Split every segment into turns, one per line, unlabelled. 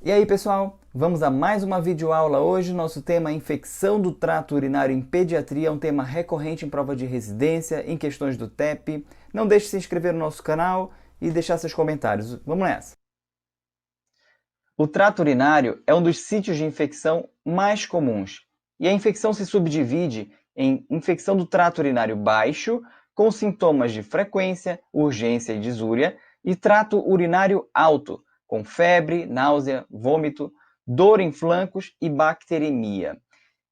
E aí, pessoal? Vamos a mais uma videoaula hoje. Nosso tema é infecção do trato urinário em pediatria, um tema recorrente em prova de residência, em questões do TEP. Não deixe de se inscrever no nosso canal e deixar seus comentários. Vamos nessa! O trato urinário é um dos sítios de infecção mais comuns. E a infecção se subdivide em infecção do trato urinário baixo, com sintomas de frequência, urgência e disúria, e trato urinário alto, com febre, náusea, vômito, dor em flancos e bacteremia.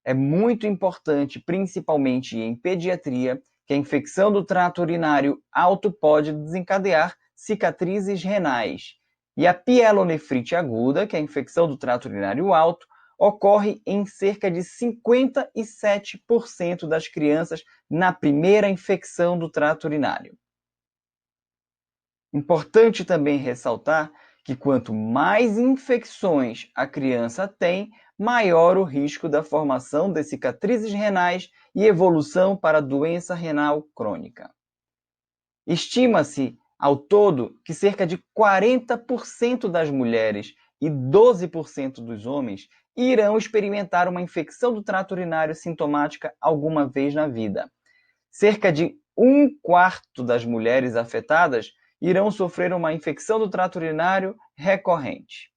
É muito importante, principalmente em pediatria, que a infecção do trato urinário alto pode desencadear cicatrizes renais. E a pielonefrite aguda, que é a infecção do trato urinário alto, ocorre em cerca de 57% das crianças na primeira infecção do trato urinário. Importante também ressaltar que quanto mais infecções a criança tem, maior o risco da formação de cicatrizes renais e evolução para doença renal crônica. Estima-se, ao todo, que cerca de 40% das mulheres e 12% dos homens irão experimentar uma infecção do trato urinário sintomática alguma vez na vida. Cerca de 1/4 das mulheres afetadas irão sofrer uma infecção do trato urinário recorrente.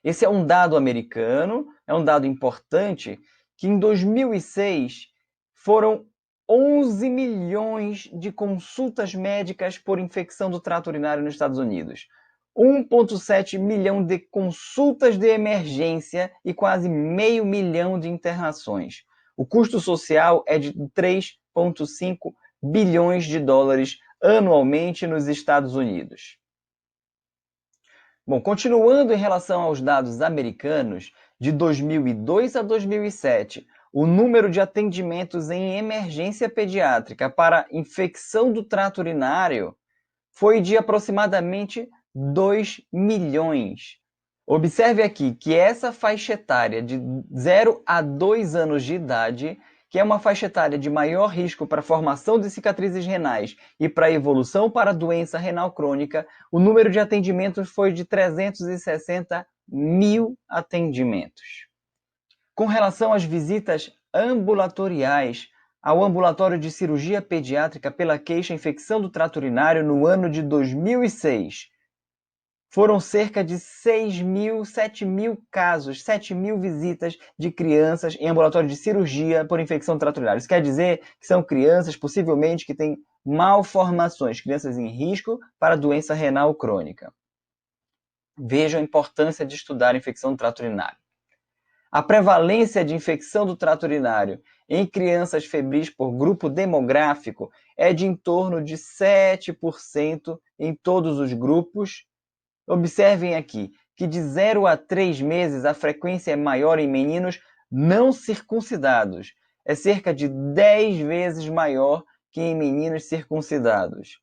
Esse é um dado americano, é um dado importante, que em 2006 foram 11 milhões de consultas médicas por infecção do trato urinário nos Estados Unidos. 1,7 milhão de consultas de emergência e quase meio milhão de internações. O custo social é de 3,5 bilhões de dólares anualmente nos Estados Unidos. Bom, continuando em relação aos dados americanos, de 2002 a 2007, o número de atendimentos em emergência pediátrica para infecção do trato urinário foi de aproximadamente 2 milhões. Observe aqui que essa faixa etária de 0 a 2 anos de idade, que é uma faixa etária de maior risco para a formação de cicatrizes renais e para a evolução para a doença renal crônica, o número de atendimentos foi de 360 mil atendimentos. Com relação às visitas ambulatoriais ao ambulatório de cirurgia pediátrica pela queixa infecção do trato urinário no ano de 2006, foram cerca de 7 mil casos, 7 mil visitas de crianças em ambulatório de cirurgia por infecção do trato urinário. Isso quer dizer que são crianças, possivelmente, que têm malformações, crianças em risco para doença renal crônica. Vejam a importância de estudar a infecção do trato urinário. A prevalência de infecção do trato urinário em crianças febris por grupo demográfico é de em torno de 7% em todos os grupos. Observem aqui que de 0 a 3 meses a frequência é maior em meninos não circuncidados. É cerca de 10 vezes maior que em meninos circuncidados.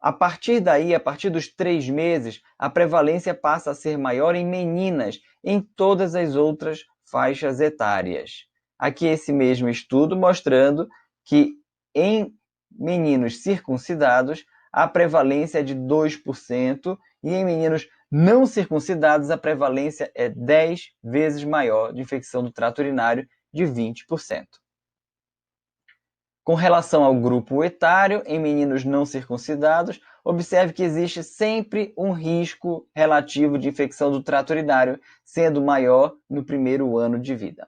A partir daí, a partir dos 3 meses, a prevalência passa a ser maior em meninas em todas as outras faixas etárias. Aqui esse mesmo estudo mostrando que em meninos circuncidados a prevalência é de 2% e em meninos não circuncidados a prevalência é 10 vezes maior de infecção do trato urinário, de 20%. Com relação ao grupo etário, em meninos não circuncidados, observe que existe sempre um risco relativo de infecção do trato urinário, sendo maior no primeiro ano de vida.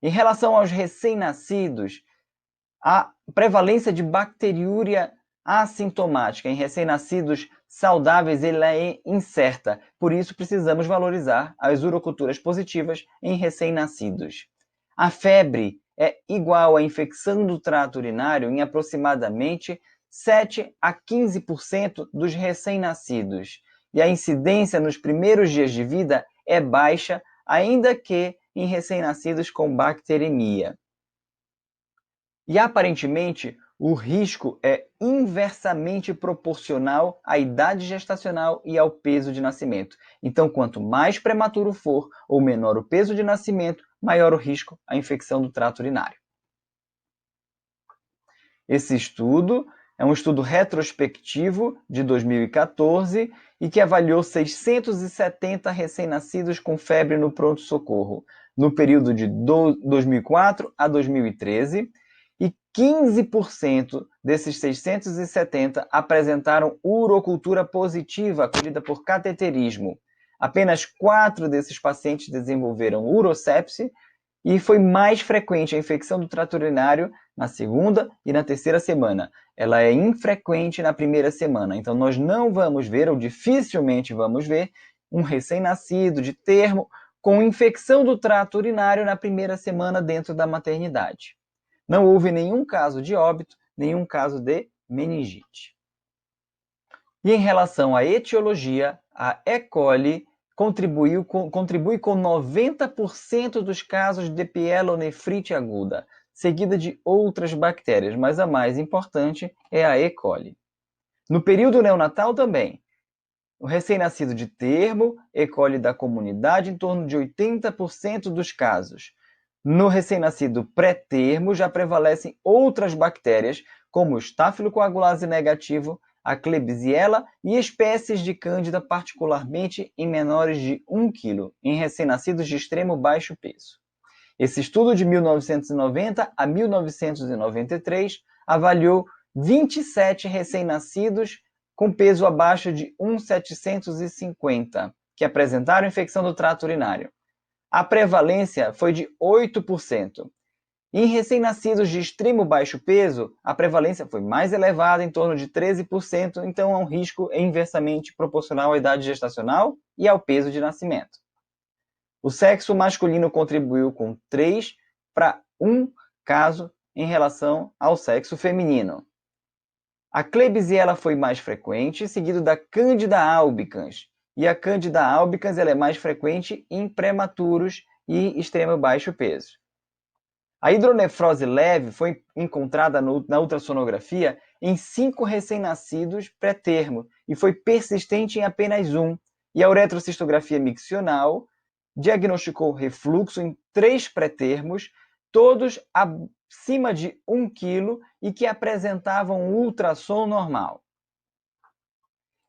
Em relação aos recém-nascidos, a prevalência de bacteriúria assintomática em recém-nascidos saudáveis ela é incerta, por isso precisamos valorizar as uroculturas positivas em recém-nascidos. A febre é igual à infecção do trato urinário em aproximadamente 7 a 15% dos recém-nascidos, e a incidência nos primeiros dias de vida é baixa, ainda que em recém-nascidos com bacteremia. E aparentemente, o risco é inversamente proporcional à idade gestacional e ao peso de nascimento. Então, quanto mais prematuro for ou menor o peso de nascimento, maior o risco à infecção do trato urinário. Esse estudo é um estudo retrospectivo de 2014 e que avaliou 670 recém-nascidos com febre no pronto-socorro, no período de 2004 a 2013, e 15% desses 670 apresentaram urocultura positiva, acolhida por cateterismo. Apenas 4 desses pacientes desenvolveram urosepse, e foi mais frequente a infecção do trato urinário na segunda e na terceira semana. Ela é infrequente na primeira semana. Então, nós não vamos ver, ou dificilmente vamos ver, um recém-nascido de termo com infecção do trato urinário na primeira semana dentro da maternidade. Não houve nenhum caso de óbito, nenhum caso de meningite. E em relação à etiologia, a E. coli contribui com 90% dos casos de pielonefrite aguda, seguida de outras bactérias, mas a mais importante é a E. coli. No período neonatal também, o recém-nascido de termo, E. coli da comunidade, em torno de 80% dos casos. No recém-nascido pré-termo, já prevalecem outras bactérias, como o Staphylocoagulase negativo, a Klebsiella e espécies de Cândida, particularmente em menores de 1 kg, em recém-nascidos de extremo baixo peso. Esse estudo de 1990 a 1993 avaliou 27 recém-nascidos com peso abaixo de 1,750, que apresentaram infecção do trato urinário. A prevalência foi de 8%. Em recém-nascidos de extremo baixo peso, a prevalência foi mais elevada, em torno de 13%, então é um risco inversamente proporcional à idade gestacional e ao peso de nascimento. O sexo masculino contribuiu com 3 para 1 caso em relação ao sexo feminino. A Klebsiella foi mais frequente, seguido da Candida albicans. E a Candida albicans ela é mais frequente em prematuros e extremo baixo peso. A hidronefrose leve foi encontrada na ultrassonografia em 5 recém-nascidos pré-termo e foi persistente em apenas 1. E a uretrocistografia miccional diagnosticou refluxo em 3 pré-termos, todos acima de 1 kg e que apresentavam um ultrassom normal.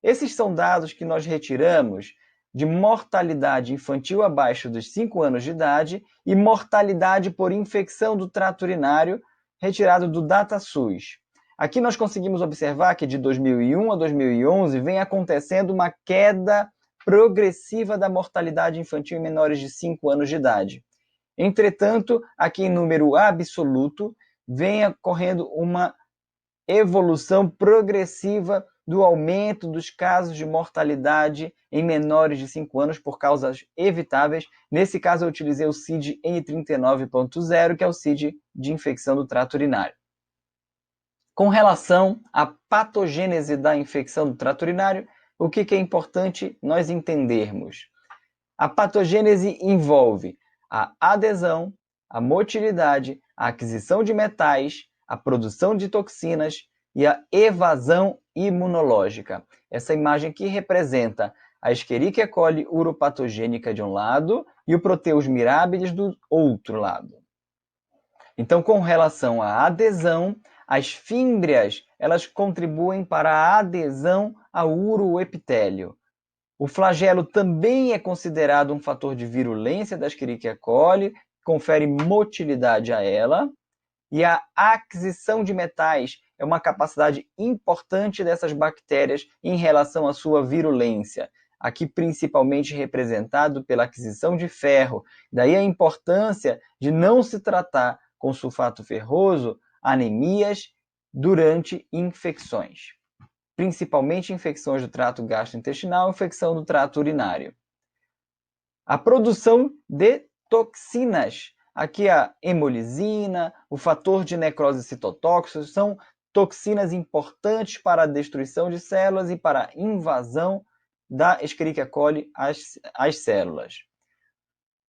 Esses são dados que nós retiramos de mortalidade infantil abaixo dos 5 anos de idade e mortalidade por infecção do trato urinário, retirado do DataSUS. Aqui nós conseguimos observar que de 2001 a 2011 vem acontecendo uma queda progressiva da mortalidade infantil em menores de 5 anos de idade. Entretanto, aqui em número absoluto, vem ocorrendo uma evolução progressiva do aumento dos casos de mortalidade em menores de 5 anos por causas evitáveis. Nesse caso, eu utilizei o CID N39.0, que é o CID de infecção do trato urinário. Com relação à patogênese da infecção do trato urinário, o que é importante nós entendermos? A patogênese envolve a adesão, a motilidade, a aquisição de metais, a produção de toxinas e a evasão imunológica. Essa imagem aqui representa a Escherichia coli uropatogênica de um lado e o Proteus mirabilis do outro lado. Então, com relação à adesão, as fímbrias elas contribuem para a adesão ao uroepitélio. O flagelo também é considerado um fator de virulência da Escherichia coli, confere motilidade a ela. E a aquisição de metais é uma capacidade importante dessas bactérias em relação à sua virulência, aqui principalmente representado pela aquisição de ferro. Daí a importância de não se tratar com sulfato ferroso anemias durante infecções, principalmente infecções do trato gastrointestinal e infecção do trato urinário. A produção de toxinas. Aqui a hemolisina, o fator de necrose citotóxico, são toxinas importantes para a destruição de células e para a invasão da Escherichia coli às células.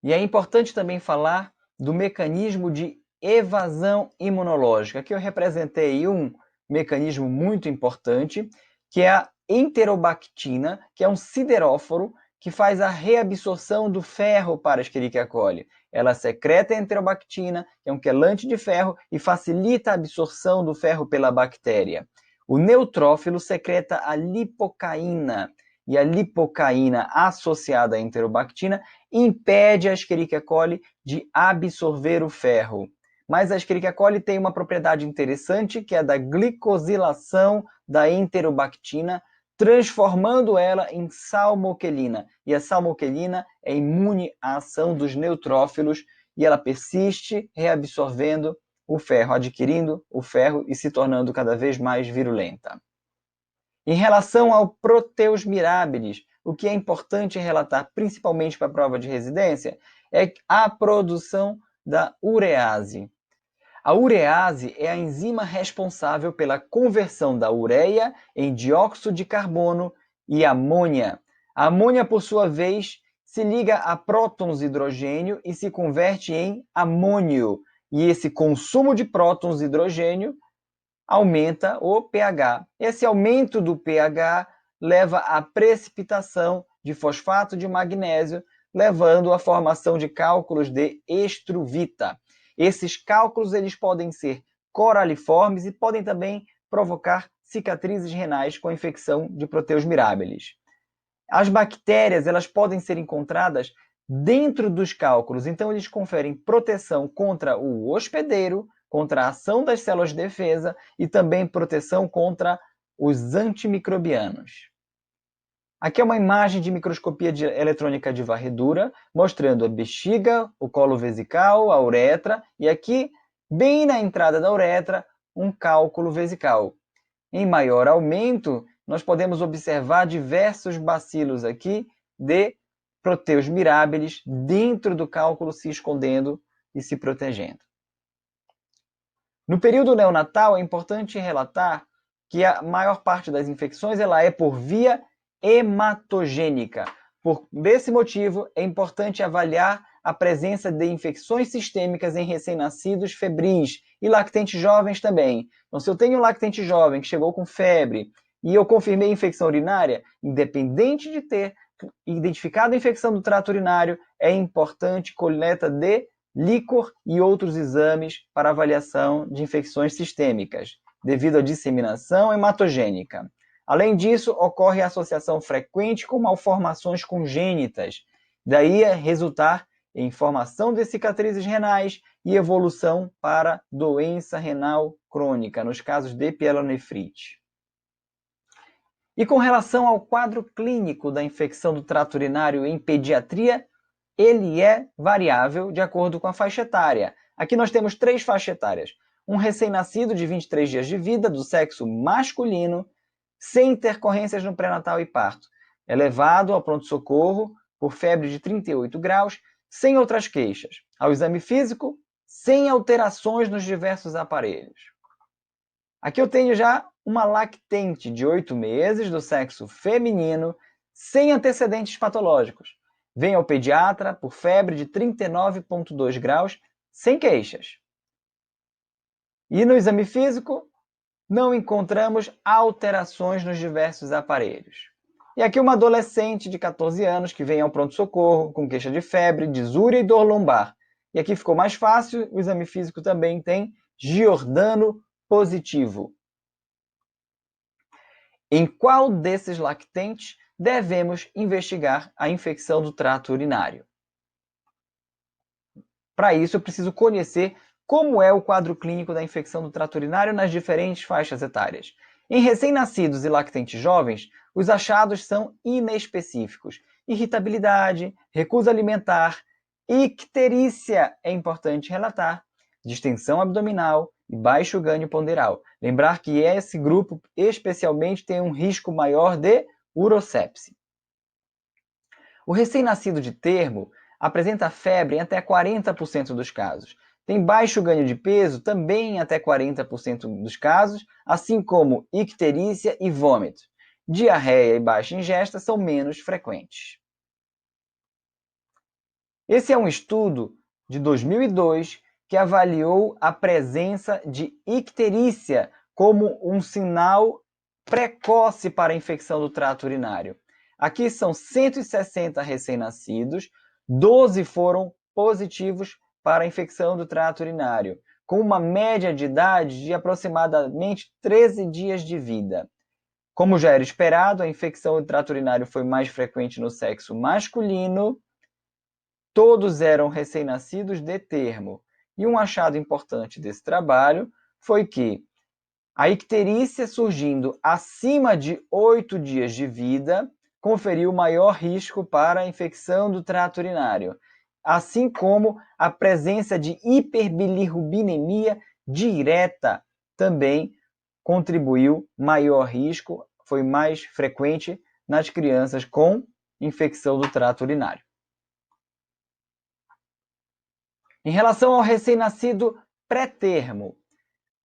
E é importante também falar do mecanismo de evasão imunológica. Aqui eu representei um mecanismo muito importante, que é a enterobactina, que é um sideróforo que faz a reabsorção do ferro para a Escherichia coli. Ela secreta a enterobactina, que é um quelante de ferro, e facilita a absorção do ferro pela bactéria. O neutrófilo secreta a lipocaína. e a lipocaína associada à enterobactina impede a Escherichia coli de absorver o ferro. Mas a Escherichia coli tem uma propriedade interessante, que é da glicosilação da enterobactina, transformando ela em salmoquelina. E a salmoquelina é imune à ação dos neutrófilos e ela persiste reabsorvendo o ferro, adquirindo o ferro e se tornando cada vez mais virulenta. Em relação ao Proteus mirabilis, o que é importante relatar, principalmente para a prova de residência, é a produção da urease. A urease é a enzima responsável pela conversão da ureia em dióxido de carbono e amônia. A amônia, por sua vez, se liga a prótons de hidrogênio e se converte em amônio. E esse consumo de prótons de hidrogênio aumenta o pH. Esse aumento do pH leva à precipitação de fosfato de magnésio, levando à formação de cálculos de estruvita. Esses cálculos eles podem ser coraliformes e podem também provocar cicatrizes renais com infecção de Proteus mirabilis. As bactérias elas podem ser encontradas dentro dos cálculos, então eles conferem proteção contra o hospedeiro, contra a ação das células de defesa e também proteção contra os antimicrobianos. Aqui é uma imagem de microscopia eletrônica de varredura, mostrando a bexiga, o colo vesical, a uretra, e aqui, bem na entrada da uretra, um cálculo vesical. Em maior aumento, nós podemos observar diversos bacilos aqui de Proteus mirabilis dentro do cálculo se escondendo e se protegendo. No período neonatal, é importante relatar que a maior parte das infecções ela é por via hematogênica. Por desse motivo, é importante avaliar a presença de infecções sistêmicas em recém-nascidos febris e lactentes jovens também. Então, se eu tenho um lactente jovem que chegou com febre e eu confirmei infecção urinária, independente de ter identificado a infecção do trato urinário, é importante coleta de líquor e outros exames para avaliação de infecções sistêmicas, devido à disseminação hematogênica. Além disso, ocorre a associação frequente com malformações congênitas, daí resultar em formação de cicatrizes renais e evolução para doença renal crônica, nos casos de pielonefrite. E com relação ao quadro clínico da infecção do trato urinário em pediatria, ele é variável de acordo com a faixa etária. Aqui nós temos 3 faixas etárias. Um recém-nascido de 23 dias de vida, do sexo masculino, sem intercorrências no pré-natal e parto. É levado ao pronto-socorro por febre de 38 graus, sem outras queixas. Ao exame físico, sem alterações nos diversos aparelhos. Aqui eu tenho já uma lactente de 8 meses, do sexo feminino, sem antecedentes patológicos. Vem ao pediatra por febre de 39,2 graus, sem queixas. E no exame físico, não encontramos alterações nos diversos aparelhos. E aqui uma adolescente de 14 anos que vem ao pronto-socorro com queixa de febre, disúria e dor lombar. E aqui ficou mais fácil, o exame físico também tem Giordano positivo. Em qual desses lactentes devemos investigar a infecção do trato urinário? Para isso, eu preciso conhecer como é o quadro clínico da infecção do trato urinário nas diferentes faixas etárias. Em recém-nascidos e lactentes jovens, os achados são inespecíficos. Irritabilidade, recusa alimentar, icterícia é importante relatar, distensão abdominal e baixo gânio ponderal. Lembrar que esse grupo especialmente tem um risco maior de urosepse. O recém-nascido de termo apresenta febre em até 40% dos casos. Tem baixo ganho de peso também em até 40% dos casos, assim como icterícia e vômito. Diarreia e baixa ingesta são menos frequentes. Esse é um estudo de 2002 que avaliou a presença de icterícia como um sinal precoce para a infecção do trato urinário. Aqui são 160 recém-nascidos, 12 foram positivos para a infecção do trato urinário, com uma média de idade de aproximadamente 13 dias de vida. Como já era esperado, a infecção do trato urinário foi mais frequente no sexo masculino. Todos eram recém-nascidos de termo. E um achado importante desse trabalho foi que a icterícia surgindo acima de 8 dias de vida conferiu maior risco para a infecção do trato urinário, assim como a presença de hiperbilirrubinemia direta também contribuiu maior risco, foi mais frequente nas crianças com infecção do trato urinário. Em relação ao recém-nascido pré-termo,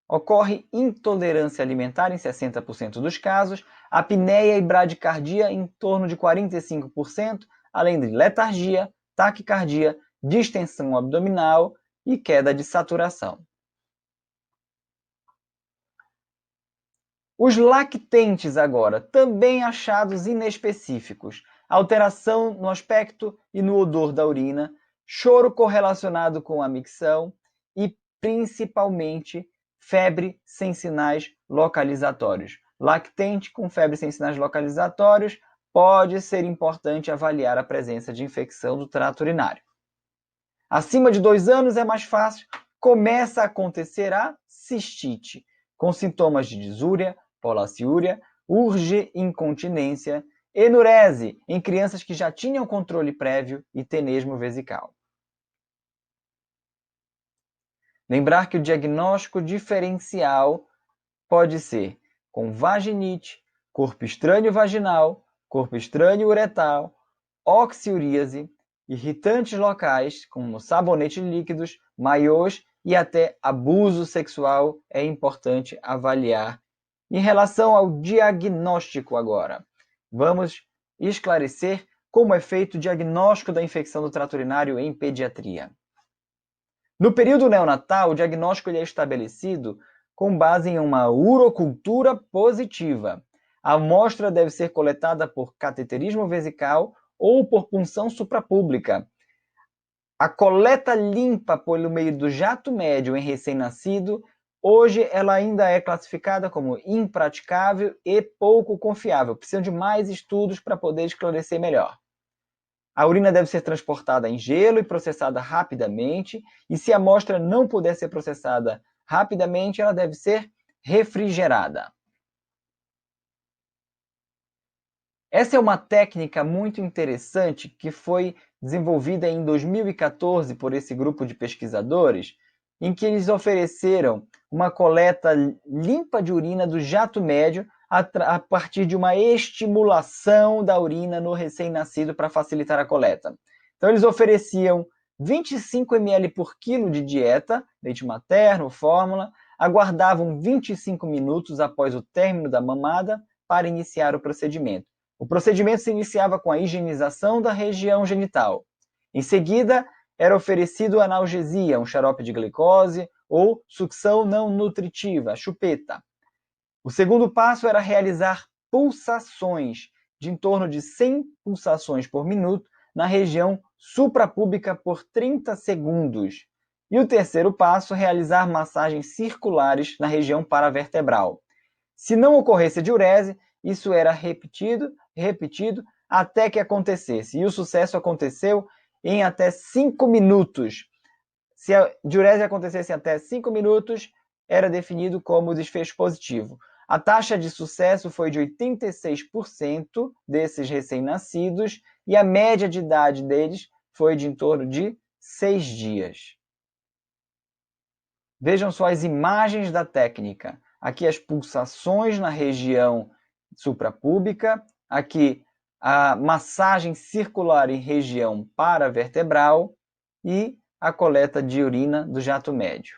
ocorre intolerância alimentar em 60% dos casos, apneia e bradicardia em torno de 45%, além de letargia, taquicardia, distensão abdominal e queda de saturação. Os lactentes agora, também achados inespecíficos, alteração no aspecto e no odor da urina, choro correlacionado com a micção e, principalmente, febre sem sinais localizatórios. Lactente com febre sem sinais localizatórios pode ser importante avaliar a presença de infecção do trato urinário. Acima de 2 anos é mais fácil, começa a acontecer a cistite, com sintomas de disúria, polaciúria, urge incontinência, enurese em crianças que já tinham controle prévio e tenesmo vesical. Lembrar que o diagnóstico diferencial pode ser com vaginite, corpo estranho vaginal, corpo estranho uretal, oxiuríase, irritantes locais, como sabonete líquidos, maiôs e até abuso sexual é importante avaliar. Em relação ao diagnóstico agora, vamos esclarecer como é feito o diagnóstico da infecção do trato urinário em pediatria. No período neonatal, o diagnóstico é estabelecido com base em uma urocultura positiva. A amostra deve ser coletada por cateterismo vesical ou por punção suprapública. A coleta limpa pelo meio do jato médio em recém-nascido, hoje ela ainda é classificada como impraticável e pouco confiável. Precisam de mais estudos para poder esclarecer melhor. A urina deve ser transportada em gelo e processada rapidamente, e se a amostra não puder ser processada rapidamente, ela deve ser refrigerada. Essa é uma técnica muito interessante que foi desenvolvida em 2014 por esse grupo de pesquisadores, em que eles ofereceram uma coleta limpa de urina do jato médio a partir de uma estimulação da urina no recém-nascido para facilitar a coleta. Então, eles ofereciam 25 ml por quilo de dieta, leite materno, fórmula, aguardavam 25 minutos após o término da mamada para iniciar o procedimento. O procedimento se iniciava com a higienização da região genital. Em seguida, era oferecido analgesia, um xarope de glicose ou sucção não nutritiva, chupeta. O segundo passo era realizar pulsações de em torno de 100 pulsações por minuto na região suprapúbica por 30 segundos. E o terceiro passo, realizar massagens circulares na região paravertebral. Se não ocorresse diurese, isso era repetido até que acontecesse. E o sucesso aconteceu em até 5 minutos. Se a diurese acontecesse em até 5 minutos, era definido como desfecho positivo. A taxa de sucesso foi de 86% desses recém-nascidos e a média de idade deles foi de em torno de 6 dias. Vejam só as imagens da técnica. Aqui as pulsações na região suprapúbica, aqui a massagem circular em região paravertebral e a coleta de urina do jato médio.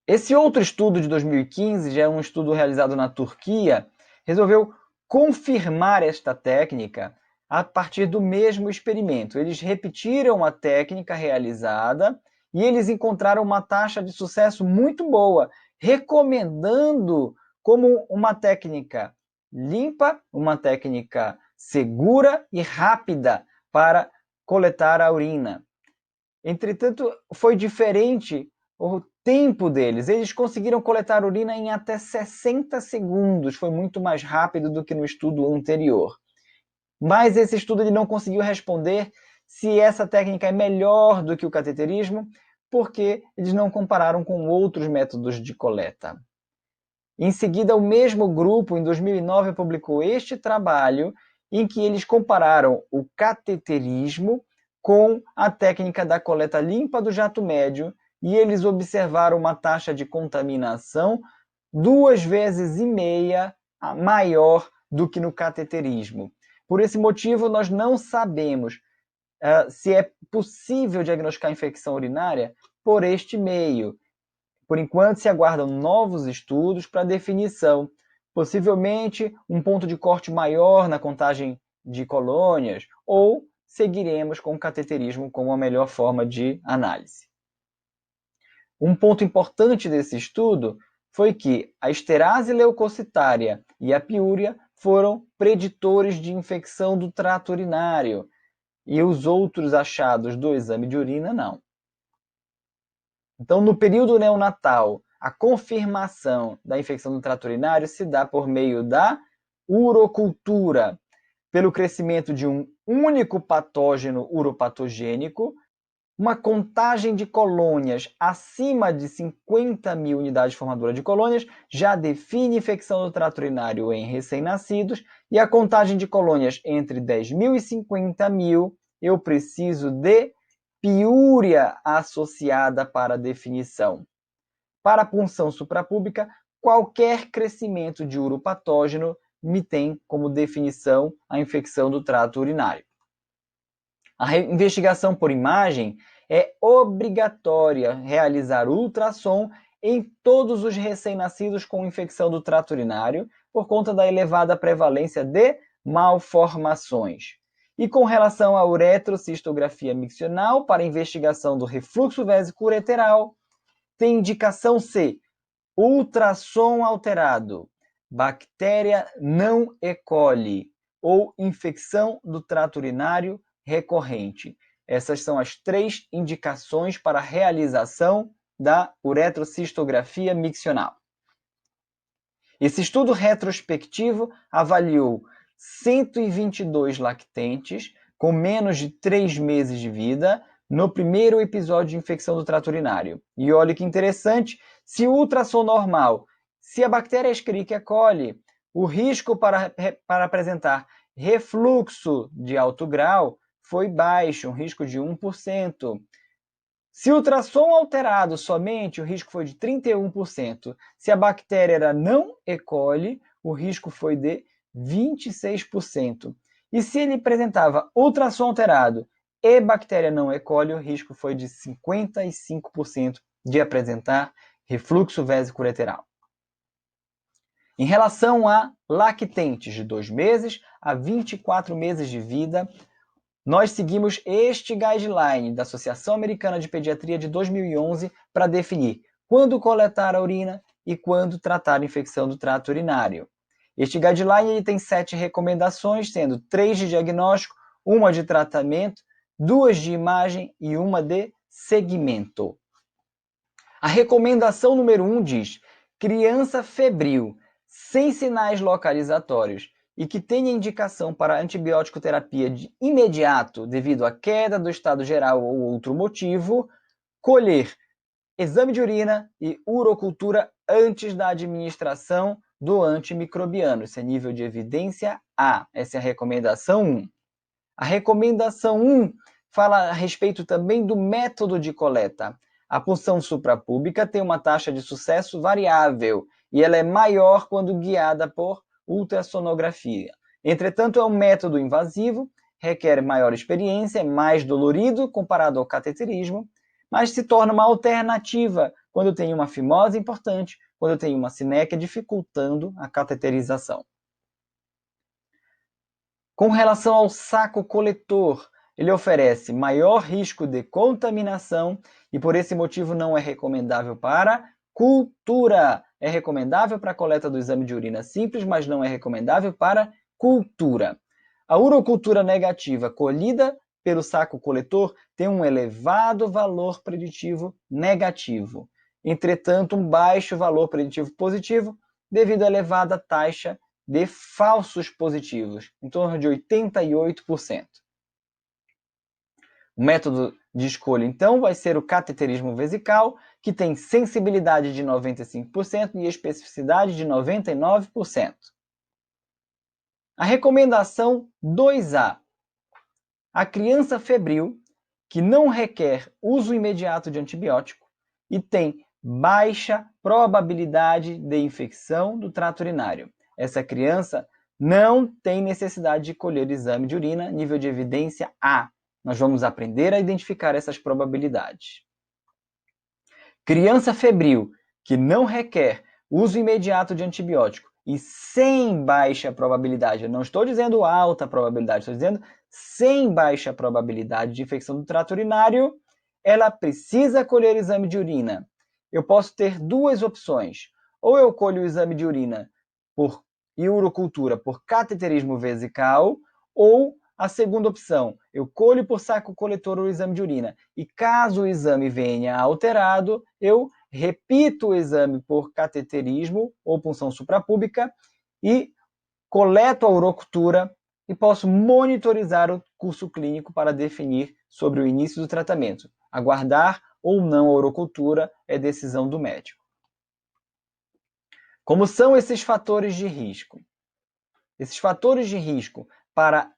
Esse outro estudo de 2015, já é um estudo realizado na Turquia, resolveu confirmar esta técnica a partir do mesmo experimento. Eles repetiram a técnica realizada e eles encontraram uma taxa de sucesso muito boa, recomendando como uma técnica limpa, uma técnica segura e rápida para coletar a urina. Entretanto, foi diferente o tempo deles. Eles conseguiram coletar urina em até 60 segundos. Foi muito mais rápido do que no estudo anterior. Mas esse estudo ele não conseguiu responder se essa técnica é melhor do que o cateterismo, porque eles não compararam com outros métodos de coleta. Em seguida, o mesmo grupo, em 2009, publicou este trabalho em que eles compararam o cateterismo com a técnica da coleta limpa do jato médio e eles observaram uma taxa de contaminação 2,5 vezes maior do que no cateterismo. Por esse motivo, nós não sabemos se é possível diagnosticar infecção urinária por este meio. Por enquanto, se aguardam novos estudos para definição, possivelmente um ponto de corte maior na contagem de colônias, ou seguiremos com o cateterismo como a melhor forma de análise. Um ponto importante desse estudo foi que a esterase leucocitária e a piúria foram preditores de infecção do trato urinário, e os outros achados do exame de urina não. Então, no período neonatal, a confirmação da infecção do trato urinário se dá por meio da urocultura, pelo crescimento de um único patógeno uropatogênico, uma contagem de colônias acima de 50.000 unidades formadoras de colônias já define infecção do trato urinário em recém-nascidos, e a contagem de colônias entre 10.000 e 50.000, eu preciso de piúria associada para a definição. Para a punção suprapúbica, qualquer crescimento de uropatógeno me tem como definição a infecção do trato urinário. A investigação por imagem é obrigatória realizar ultrassom em todos os recém-nascidos com infecção do trato urinário, por conta da elevada prevalência de malformações. E com relação à uretrocistografia miccional para investigação do refluxo vésico-ureteral, tem indicação C, ultrassom alterado, bactéria não E. coli ou infecção do trato urinário recorrente. Essas são as 3 indicações para a realização da uretrocistografia miccional. Esse estudo retrospectivo avaliou 122 lactentes com menos de 3 meses de vida no primeiro episódio de infecção do trato urinário. E olha que interessante, se o ultrassom normal, se a bactéria Escherichia coli, o risco para apresentar refluxo de alto grau foi baixo, um risco de 1%. Se o ultrassom alterado somente, o risco foi de 31%. Se a bactéria era não E. coli, o risco foi de 26%. E se ele apresentava ultrassom alterado e bactéria não E. coli, o risco foi de 55% de apresentar refluxo vésico-ureteral. Em relação a lactentes de 2 meses a 24 meses de vida, nós seguimos este guideline da Associação Americana de Pediatria de 2011 para definir quando coletar a urina e quando tratar a infecção do trato urinário. Este guideline ele tem 7 recomendações, sendo 3 de diagnóstico, 1 de tratamento, 2 de imagem e 1 de segmento. A recomendação número 1 diz: criança febril, sem sinais localizatórios e que tenha indicação para antibiótico terapia de imediato devido à queda do estado geral ou outro motivo, colher exame de urina e urocultura antes da administração do antimicrobiano. Esse é nível de evidência A. Essa é a recomendação 1. A recomendação 1 fala a respeito também do método de coleta. A punção suprapúbica tem uma taxa de sucesso variável e ela é maior quando guiada por ultrassonografia. Entretanto, é um método invasivo, requer maior experiência, é mais dolorido comparado ao cateterismo, mas se torna uma alternativa quando tem uma fimose importante, quando tem uma sinéquia dificultando a cateterização. Com relação ao saco coletor, ele oferece maior risco de contaminação e por esse motivo não é recomendável para cultura. É recomendável para a coleta do exame de urina simples, mas não é recomendável para cultura. A urocultura negativa colhida pelo saco coletor tem um elevado valor preditivo negativo. Entretanto, um baixo valor preditivo positivo devido à elevada taxa de falsos positivos, em torno de 88%. O método de escolha, então, vai ser o cateterismo vesical, que tem sensibilidade de 95% e especificidade de 99%. A recomendação 2A. A criança febril, que não requer uso imediato de antibiótico e tem baixa probabilidade de infecção do trato urinário. Essa criança não tem necessidade de colher exame de urina, nível de evidência A. Nós vamos aprender a identificar essas probabilidades. Criança febril, que não requer uso imediato de antibiótico e sem baixa probabilidade, eu não estou dizendo alta probabilidade, estou dizendo sem baixa probabilidade de infecção do trato urinário, ela precisa colher exame de urina. Eu posso ter duas opções. Ou eu colho o exame de urina e urocultura por cateterismo vesical, ou a segunda opção, eu colho por saco coletor o exame de urina. E caso o exame venha alterado, eu repito o exame por cateterismo ou punção suprapúbica e coleto a urocultura e posso monitorizar o curso clínico para definir sobre o início do tratamento. Aguardar ou não a urocultura é decisão do médico. Como são esses fatores de risco? Esses fatores de risco para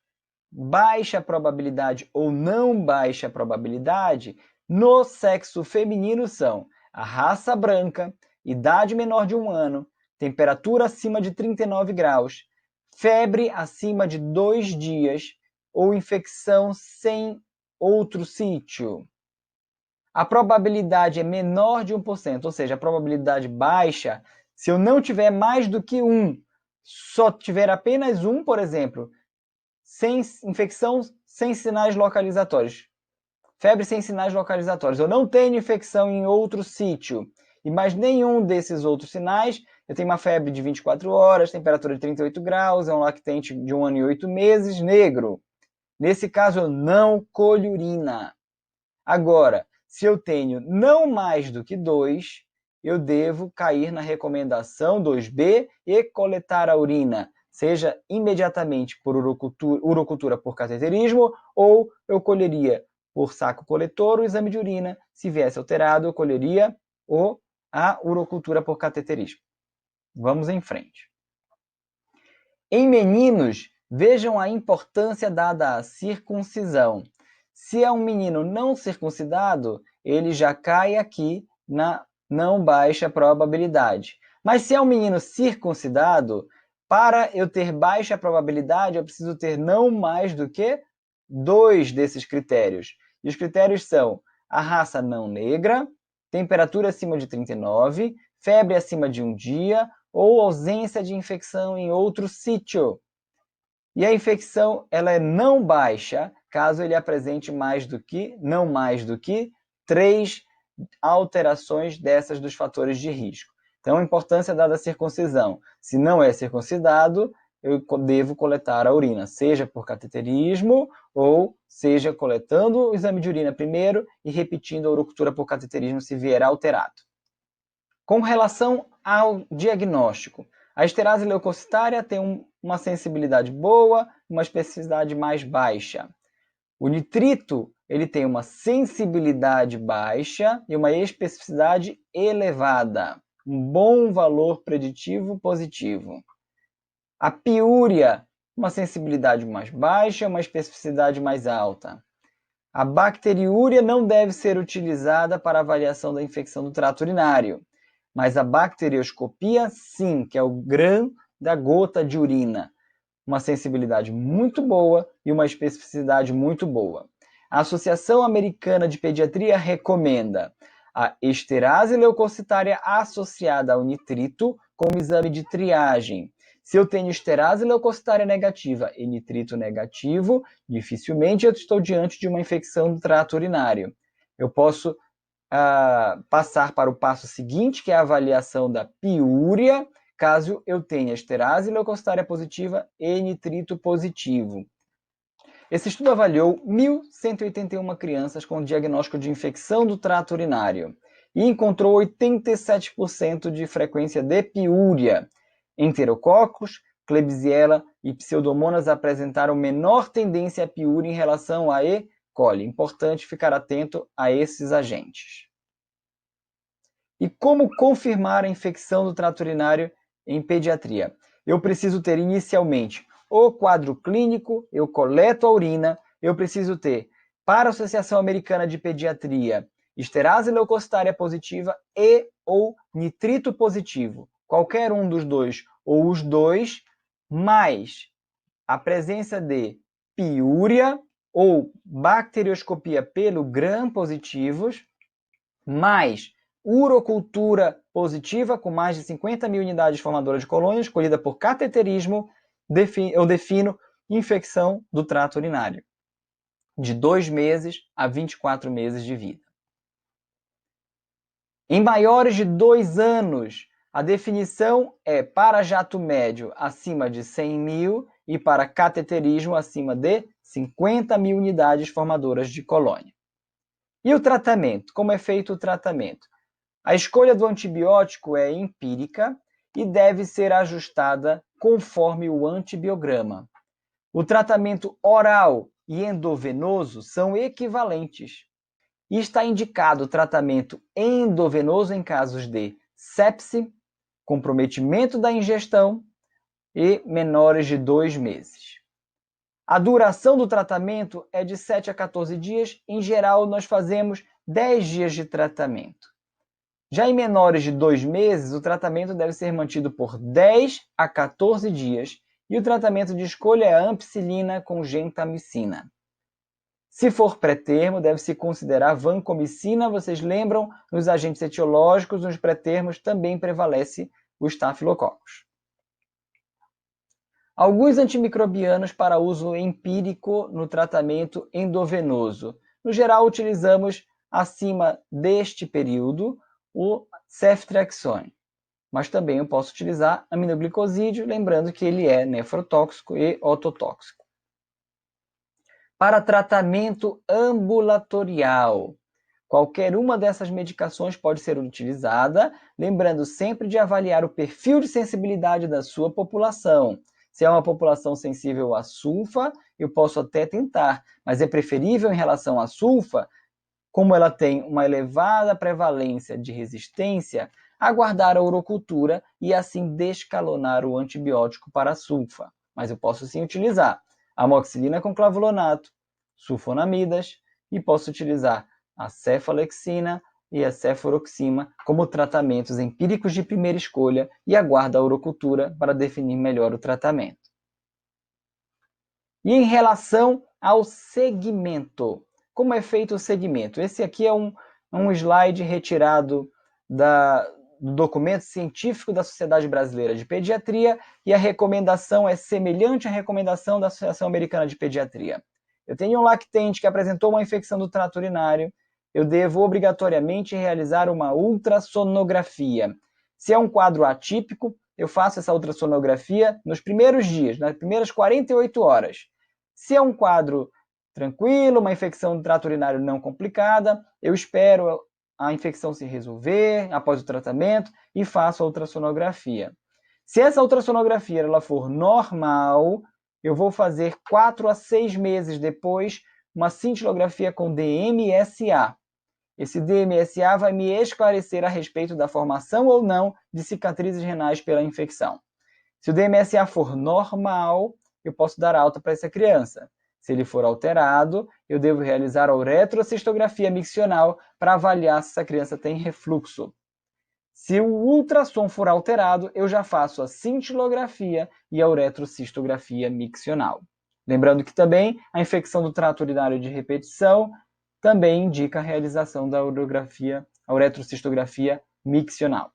baixa probabilidade ou não baixa probabilidade no sexo feminino são a raça branca, idade menor de 1 ano, temperatura acima de 39 graus, febre acima de 2 dias ou infecção sem outro sítio. A probabilidade é menor de 1%, ou seja, a probabilidade baixa, se eu não tiver mais do que 1, só tiver apenas 1, por exemplo, sem infecção, sem sinais localizatórios. Febre sem sinais localizatórios. Eu não tenho infecção em outro sítio. E mais nenhum desses outros sinais. Eu tenho uma febre de 24 horas, temperatura de 38 graus, é um lactente de 1 ano e 8 meses, negro. Nesse caso, eu não colho urina. Agora, se eu tenho não mais do que 2, eu devo cair na recomendação 2B e coletar a urina, seja imediatamente por urocultura por cateterismo, ou eu colheria por saco coletor o exame de urina. Se viesse alterado, eu colheria a urocultura por cateterismo. Vamos em frente. Em meninos, vejam a importância dada à circuncisão. Se é um menino não circuncidado, ele já cai aqui na não baixa probabilidade. Mas se é um menino circuncidado, para eu ter baixa probabilidade, eu preciso ter não mais do que 2 desses critérios. E os critérios são a raça não negra, temperatura acima de 39, febre acima de 1 dia ou ausência de infecção em outro sítio. E a infecção ela é não baixa caso ele apresente não mais do que 3 alterações dessas dos fatores de risco. Então, a importância dada à circuncisão. Se não é circuncidado, eu devo coletar a urina, seja por cateterismo ou seja coletando o exame de urina primeiro e repetindo a urocultura por cateterismo se vier alterado. Com relação ao diagnóstico, a esterase leucocitária tem uma sensibilidade boa, uma especificidade mais baixa. O nitrito ele tem uma sensibilidade baixa e uma especificidade elevada, um bom valor preditivo positivo. A piúria, uma sensibilidade mais baixa, uma especificidade mais alta. A bacteriúria não deve ser utilizada para avaliação da infecção do trato urinário, mas a bacterioscopia sim, que é o grão da gota de urina. Uma sensibilidade muito boa e uma especificidade muito boa. A Associação Americana de Pediatria recomenda a esterase leucocitária associada ao nitrito como exame de triagem. Se eu tenho esterase leucocitária negativa e nitrito negativo, dificilmente eu estou diante de uma infecção do trato urinário. Eu posso passar para o passo seguinte, que é a avaliação da piúria, caso eu tenha esterase leucocitária positiva e nitrito positivo. Esse estudo avaliou 1.181 crianças com diagnóstico de infecção do trato urinário e encontrou 87% de frequência de piúria. Enterococos, Klebsiella e Pseudomonas apresentaram menor tendência à piúria em relação a E. coli. Importante ficar atento a esses agentes. E como confirmar a infecção do trato urinário em pediatria? Eu preciso ter inicialmente o quadro clínico, eu coleto a urina, eu preciso ter, para a Associação Americana de Pediatria, esterase leucocitária positiva e ou nitrito positivo. Qualquer um dos dois ou os dois, mais a presença de piúria ou bacterioscopia pelo gram positivos, mais urocultura positiva com mais de 50 mil unidades formadoras de colônias, escolhida por cateterismo, eu defino infecção do trato urinário, de 2 meses a 24 meses de vida. Em maiores de 2 anos, a definição é para jato médio acima de 100 mil e para cateterismo acima de 50 mil unidades formadoras de colônia. E o tratamento? Como é feito o tratamento? A escolha do antibiótico é empírica e deve ser ajustada conforme o antibiograma. O tratamento oral e endovenoso são equivalentes. E está indicado o tratamento endovenoso em casos de sepse, comprometimento da ingestão e menores de 2 meses. A duração do tratamento é de 7 a 14 dias. Em geral, nós fazemos 10 dias de tratamento. Já em menores de 2 meses, o tratamento deve ser mantido por 10 a 14 dias e o tratamento de escolha é a ampicilina com gentamicina. Se for pré-termo, deve-se considerar vancomicina. Vocês lembram, nos agentes etiológicos, nos pré-termos também prevalece o estafilococcus. Alguns antimicrobianos para uso empírico no tratamento endovenoso. No geral, utilizamos, acima deste período, o ceftriaxone. Mas também eu posso utilizar aminoglicosídeo, lembrando que ele é nefrotóxico e ototóxico. Para tratamento ambulatorial, qualquer uma dessas medicações pode ser utilizada, lembrando sempre de avaliar o perfil de sensibilidade da sua população. Se é uma população sensível a sulfa, eu posso até tentar, mas é preferível em relação à sulfa, como ela tem uma elevada prevalência de resistência, aguardar a urocultura e assim descalonar o antibiótico para a sulfa. Mas eu posso sim utilizar amoxicilina com clavulato, sulfonamidas e posso utilizar a cefalexina e a cefuroxima como tratamentos empíricos de primeira escolha e aguardo a urocultura para definir melhor o tratamento. E em relação ao segmento, como é feito o segmento? Esse aqui é um slide retirado do documento científico da Sociedade Brasileira de Pediatria e a recomendação é semelhante à recomendação da Associação Americana de Pediatria. Eu tenho um lactente que apresentou uma infecção do trato urinário, eu devo obrigatoriamente realizar uma ultrassonografia. Se é um quadro atípico, eu faço essa ultrassonografia nos primeiros dias, nas primeiras 48 horas. Se é um quadro tranquilo, uma infecção do trato urinário não complicada, eu espero a infecção se resolver após o tratamento e faço a ultrassonografia. Se essa ultrassonografia ela for normal, eu vou fazer 4 a 6 meses depois uma cintilografia com DMSA. Esse DMSA vai me esclarecer a respeito da formação ou não de cicatrizes renais pela infecção. Se o DMSA for normal, eu posso dar alta para essa criança. Se ele for alterado, eu devo realizar a uretrocistografia miccional para avaliar se essa criança tem refluxo. Se o ultrassom for alterado, eu já faço a cintilografia e a uretrocistografia miccional. Lembrando que também a infecção do trato urinário de repetição também indica a realização da uretrocistografia miccional.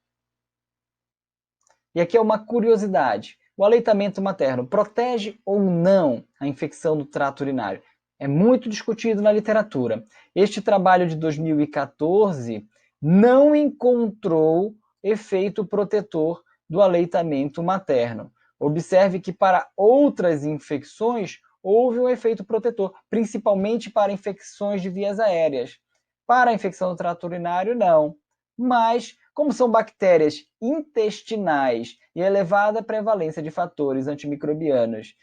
E aqui é uma curiosidade. O aleitamento materno protege ou não a infecção do trato urinário? É muito discutido na literatura. Este trabalho de 2014 não encontrou efeito protetor do aleitamento materno. Observe que para outras infecções houve um efeito protetor, principalmente para infecções de vias aéreas. Para a infecção do trato urinário, não. Mas, como são bactérias intestinais e elevada prevalência de fatores antimicrobianos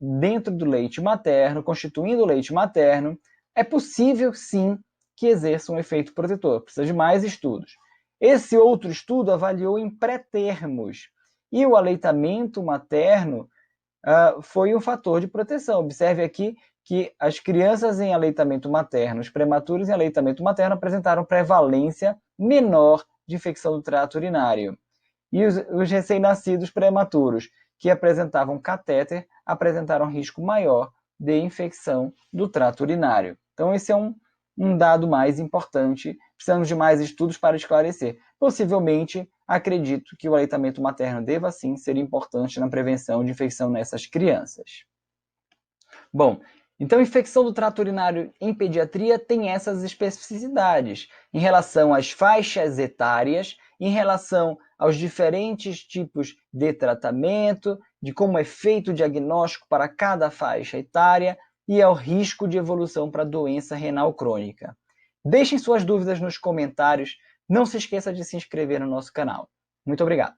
dentro do leite materno, constituindo o leite materno, é possível, sim, que exerça um efeito protetor. Precisa de mais estudos. Esse outro estudo avaliou em pré-termos. E o aleitamento materno foi um fator de proteção. Observe aqui que as crianças em aleitamento materno, os prematuros em aleitamento materno apresentaram prevalência menor de infecção do trato urinário. E os recém-nascidos prematuros que apresentavam catéter apresentaram risco maior de infecção do trato urinário. Então, esse é um dado mais importante. Precisamos de mais estudos para esclarecer. Possivelmente, acredito que o aleitamento materno deva sim ser importante na prevenção de infecção nessas crianças. Bom, então, infecção do trato urinário em pediatria tem essas especificidades em relação às faixas etárias, em relação aos diferentes tipos de tratamento, de como é feito o diagnóstico para cada faixa etária e ao risco de evolução para doença renal crônica. Deixem suas dúvidas nos comentários. Não se esqueça de se inscrever no nosso canal. Muito obrigado.